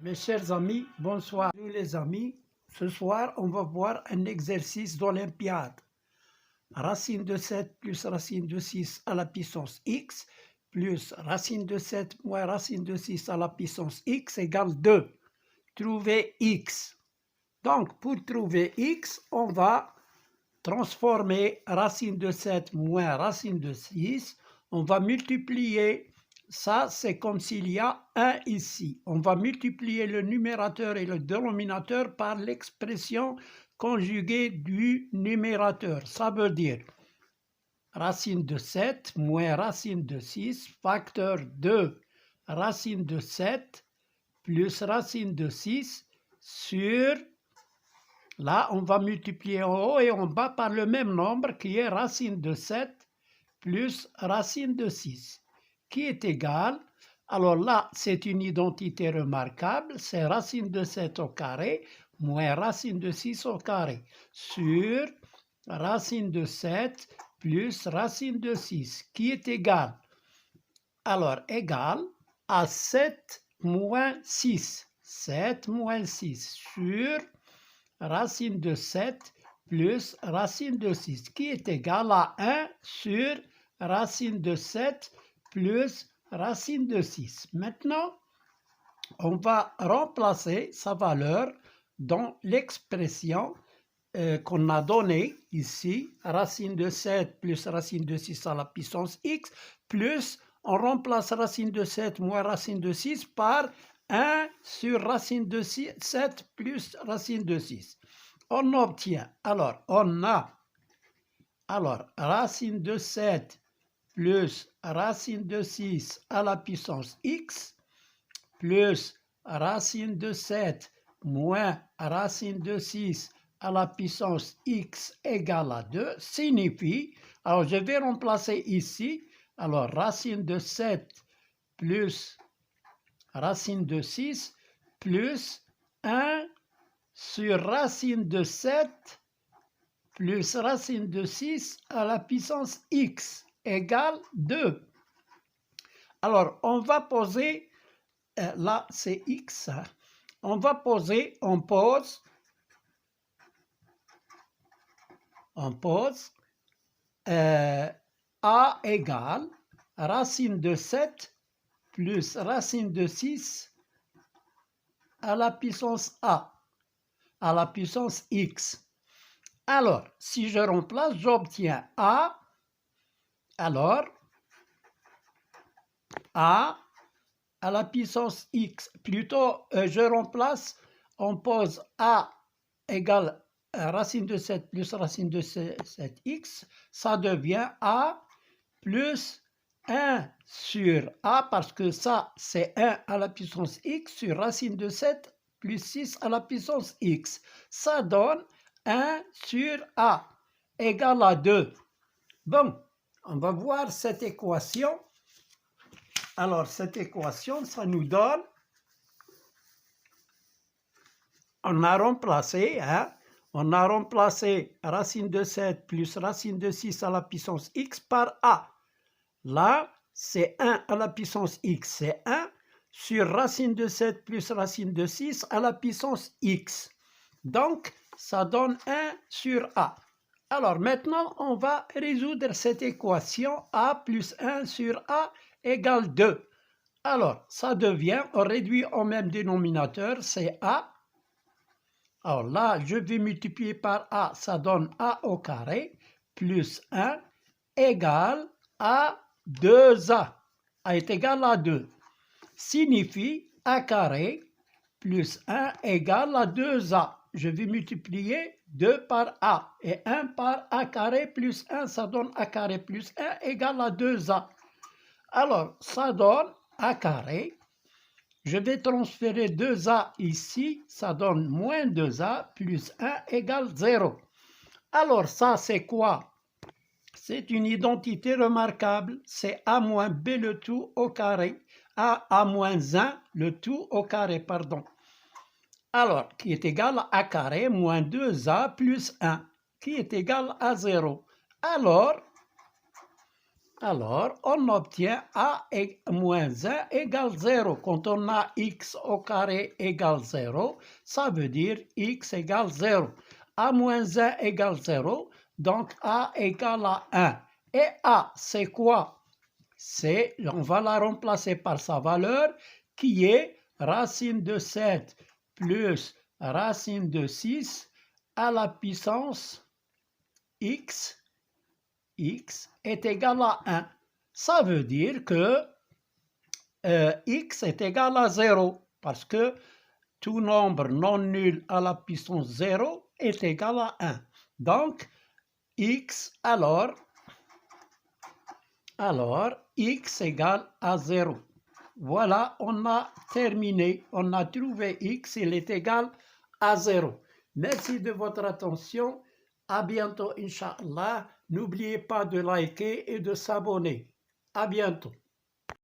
Mes chers amis, bonsoir. Nous les amis, ce soir, on va voir un exercice d'Olympiade. Racine de 7 plus racine de 6 à la puissance x plus racine de 7 moins racine de 6 à la puissance x égale 2. Trouver x. Donc, pour trouver x, on va transformer racine de 7 moins racine de 6. On va multiplier. Ça, c'est comme s'il y a 1 ici. On va multiplier le numérateur et le dénominateur par l'expression conjuguée du numérateur. Ça veut dire racine de 7 moins racine de 6, facteur 2 racine de 7 plus racine de 6 sur... Là, on va multiplier en haut et en bas par le même nombre qui est racine de 7 plus racine de 6, qui est égal, alors là, c'est une identité remarquable, c'est racine de 7 au carré moins racine de 6 au carré, sur racine de 7 plus racine de 6, qui est égal, alors égal à 7 moins 6, 7 moins 6, sur racine de 7 plus racine de 6, qui est égal à 1 sur racine de 7 plus racine de 6. Maintenant, on va remplacer sa valeur dans l'expression qu'on a donnée ici, racine de 7 plus racine de 6 à la puissance x, plus on remplace racine de 7 moins racine de 6 par 1 sur racine de 7 plus racine de 6. On obtient, alors on a, racine de 7 plus racine de 6 à la puissance x, plus racine de 7 moins racine de 6 à la puissance x égale à 2, signifie, alors je vais remplacer ici, alors racine de 7 plus racine de 6 plus 1 sur racine de 7 plus racine de 6 à la puissance x égale 2. Alors, on va poser, là c'est x, hein. On pose a égale racine de 7 plus racine de 6 à la puissance a, à la puissance x. Alors, si je remplace, j'obtiens a, alors a à la puissance x. Plutôt, je remplace, on pose a égale racine de 7 plus racine de 7x, ça devient a plus 1 sur a, parce que ça, c'est 1 à la puissance x sur racine de 7 plus 6 à la puissance x. Ça donne 1 sur a égale à 2. Bon, on va voir cette équation. Alors, cette équation, ça nous donne, on a remplacé racine de 7 plus racine de 6 à la puissance x par a. Là, c'est 1 à la puissance x, c'est 1 sur racine de 7 plus racine de 6 à la puissance x. Donc, ça donne 1 sur a. Alors, maintenant, on va résoudre cette équation a plus 1 sur a égale 2. Alors, ça devient, on réduit au même dénominateur, c'est a. Alors là, je vais multiplier par a, ça donne a au carré, plus 1, égale à 2a. A est égal à 2. Signifie a carré plus 1 égale à 2a. Je vais multiplier 2 par a. Et 1 par a carré plus 1, ça donne a carré plus 1 égale à 2a. Alors, ça donne a carré. Je vais transférer 2a ici, ça donne moins 2a plus 1 égale 0. Alors, ça, c'est quoi? C'est une identité remarquable, c'est a moins b le tout au carré, a moins 1 le tout au carré, pardon. Alors, qui est égal à a carré moins 2a plus 1, qui est égal à 0. Alors, Alors, on obtient a moins 1 égale 0. Quand on a x au carré égale 0, ça veut dire x égale 0. A moins 1 égale 0, donc a égale à 1. Et a, c'est quoi? On va la remplacer par sa valeur qui est racine de 7 plus racine de 6 à la puissance x est égal à 1. Ça veut dire que x est égal à 0 parce que tout nombre non nul à la puissance 0 est égal à 1. Donc, x, alors x égale à 0. Voilà, on a terminé. On a trouvé x, il est égal à 0. Merci de votre attention. À bientôt, Inch'Allah. N'oubliez pas de liker et de s'abonner. À bientôt.